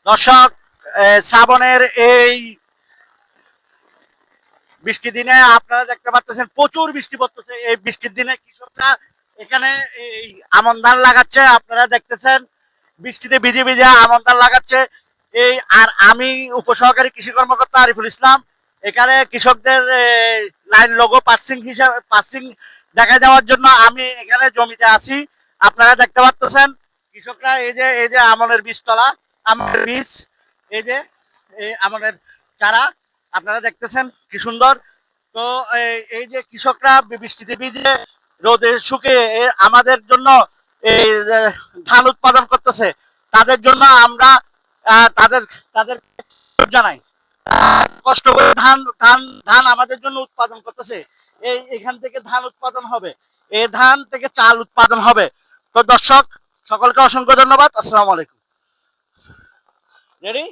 দর্শক, শ্রাবণের এই বৃষ্টি দিনে আপনারা দেখতে পাচ্ছেন প্রচুর বৃষ্টি পড়তেছে। এই বৃষ্টির দিনে কৃষকরা এখানে এই আমন ধান লাগাচ্ছে, আপনারা দেখতেছেন বৃষ্টিতে ভিজে ভিজে আমন ধান লাগাচ্ছে। এই আর আমি উপসহকারী কৃষি কর্মকর্তা আরিফুল ইসলাম, এখানে কৃষকদের লাইন লোগো পার্সিং হিসাবে পার্সিং দেখা যাওয়ার জন্য আমি এখানে জমিতে আছি। আপনারা দেখতে পাচ্ছেন কৃষকরা এই যে আমনের বীজতলা, আমনের বীজ, এই যে এই আমনের চারা আপনারা দেখতেছেন কি সুন্দর। তো এই যে কৃষকরা বৃষ্টিতে ভিজে রোদে শুকিয়ে আমাদের জন্য এই ধান উৎপাদন করতেছে, তাদের জন্য আমরা তাদের তাদের জানাই। কষ্ট করে ধান ধান ধান আমাদের জন্য উৎপাদন করতেছে। এখান থেকে ধান উৎপাদন হবে, এই ধান থেকে চাল উৎপাদন হবে। তো দর্শক, সকলকে অসংখ্য ধন্যবাদ। আসসালামু আলাইকুম। রেডি?